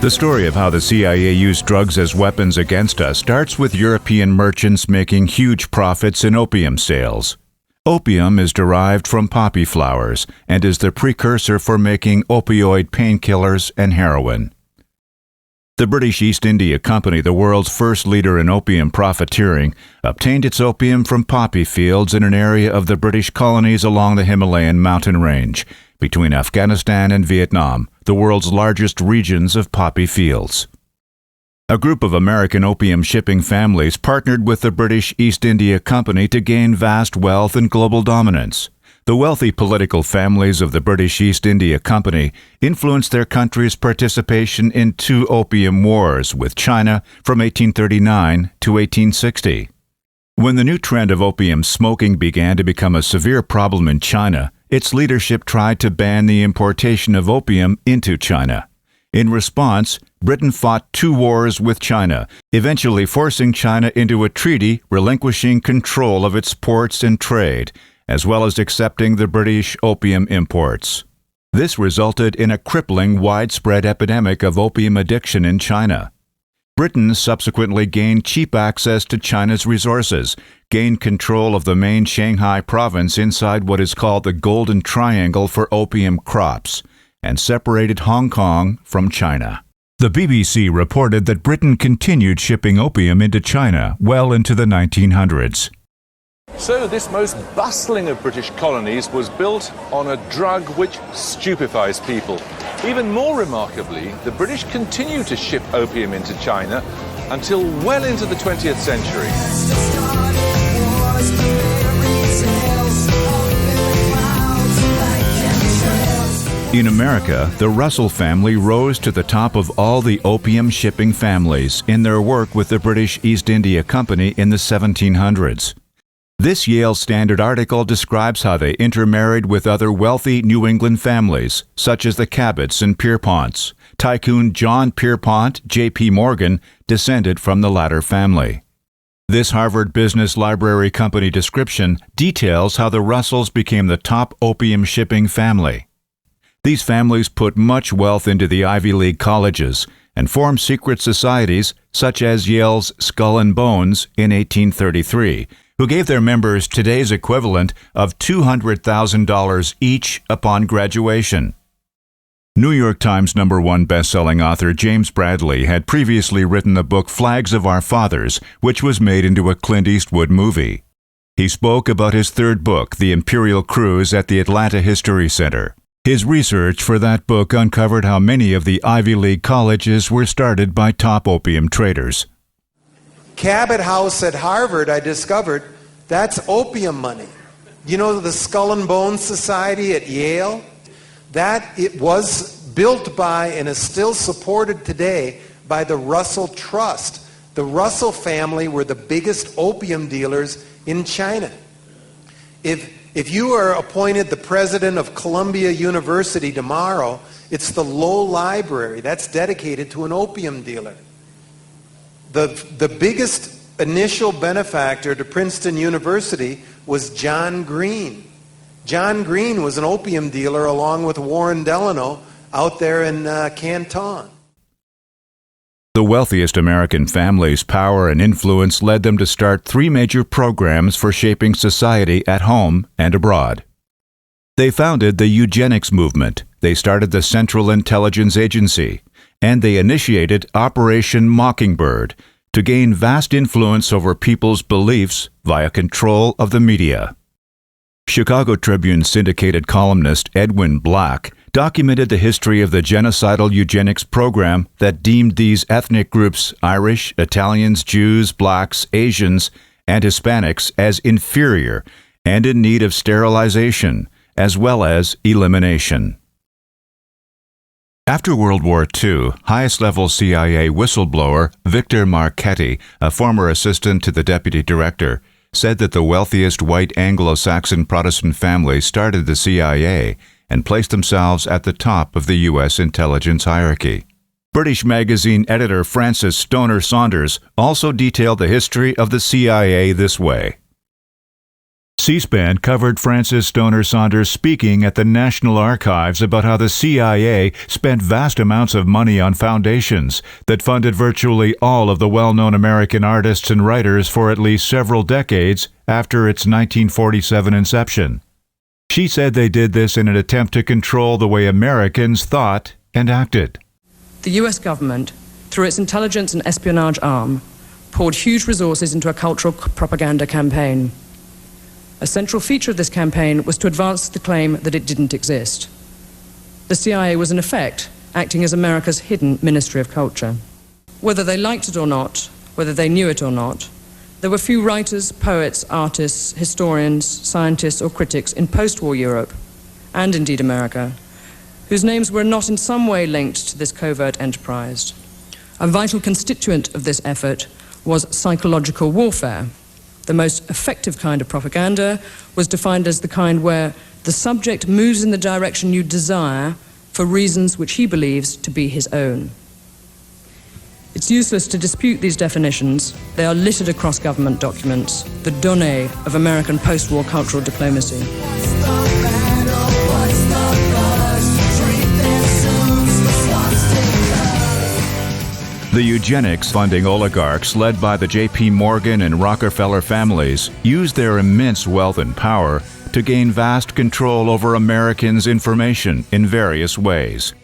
The story of how the CIA used drugs as weapons against us starts with European merchants making huge profits in opium sales. Opium is derived from poppy flowers and is the precursor for making opioid painkillers and heroin. The British East India Company, the world's first leader in opium profiteering, obtained its opium from poppy fields in an area of the British colonies along the Himalayan mountain range, between Afghanistan and Vietnam, the world's largest regions of poppy fields. A group of American opium shipping families partnered with the British East India Company to gain vast wealth and global dominance. The wealthy political families of the British East India Company influenced their country's participation in two opium wars with China from 1839 to 1860. When the new trend of opium smoking began to become a severe problem in China, its leadership tried to ban the importation of opium into China. In response, Britain fought two wars with China, eventually forcing China into a treaty relinquishing control of its ports and trade, as well as accepting the British opium imports. This resulted in a crippling, widespread epidemic of opium addiction in China. Britain subsequently gained cheap access to China's resources, gained control of the main Shanghai province inside what is called the Golden Triangle for opium crops, and separated Hong Kong from China. The BBC reported that Britain continued shipping opium into China well into the 1900s. So this most bustling of British colonies was built on a drug which stupefies people. Even more remarkably, the British continued to ship opium into China until well into the 20th century. In America, the Russell family rose to the top of all the opium shipping families in their work with the British East India Company in the 1700s. This Yale Standard article describes how they intermarried with other wealthy New England families, such as the Cabots and Pierponts. Tycoon John Pierpont, J.P. Morgan, descended from the latter family. This Harvard Business Library Company description details how the Russells became the top opium shipping family. These families put much wealth into the Ivy League colleges and formed secret societies, such as Yale's Skull and Bones in 1833, who gave their members today's equivalent of $200,000 each upon graduation. New York Times #1 best-selling author James Bradley had previously written the book Flags of Our Fathers, which was made into a Clint Eastwood movie. He spoke about his third book, The Imperial Cruise, at the Atlanta History Center. His research for that book uncovered how many of the Ivy League colleges were started by top opium traders. Cabot House at Harvard, I discovered, that's opium money. You know the Skull and Bones Society at Yale? That it was built by and is still supported today by the Russell Trust. The Russell family were the biggest opium dealers in China. If you are appointed the president of Columbia University tomorrow, it's the Low Library. That's dedicated to an opium dealer. The biggest initial benefactor to Princeton University was John Green. John Green was an opium dealer along with Warren Delano out there in Canton. The wealthiest American families' power and influence led them to start three major programs for shaping society at home and abroad. They founded the Eugenics Movement, they started the Central Intelligence Agency, and they initiated Operation Mockingbird to gain vast influence over people's beliefs via control of the media. Chicago Tribune syndicated columnist Edwin Black documented the history of the genocidal eugenics program that deemed these ethnic groups, Irish, Italians, Jews, blacks, Asians, and Hispanics, as inferior and in need of sterilization, as well as elimination. After World War II, highest-level CIA whistleblower Victor Marchetti, a former assistant to the deputy director, said that the wealthiest white Anglo-Saxon Protestant families started the CIA and placed themselves at the top of the U.S. intelligence hierarchy. British magazine editor Francis Stoner Saunders also detailed the history of the CIA this way. C-SPAN covered Francis Stoner Saunders speaking at the National Archives about how the CIA spent vast amounts of money on foundations that funded virtually all of the well-known American artists and writers for at least several decades after its 1947 inception. She said they did this in an attempt to control the way Americans thought and acted. The US government, through its intelligence and espionage arm, poured huge resources into a cultural propaganda campaign. A central feature of this campaign was to advance the claim that it didn't exist. The CIA was in effect acting as America's hidden Ministry of Culture. Whether they liked it or not, whether they knew it or not, there were few writers, poets, artists, historians, scientists or critics in post-war Europe, and indeed America, whose names were not in some way linked to this covert enterprise. A vital constituent of this effort was psychological warfare. The most effective kind of propaganda was defined as the kind where the subject moves in the direction you desire for reasons which he believes to be his own. It's useless to dispute these definitions. They are littered across government documents, the données of American post-war cultural diplomacy. The eugenics funding oligarchs, led by the J.P. Morgan and Rockefeller families, used their immense wealth and power to gain vast control over Americans' information in various ways.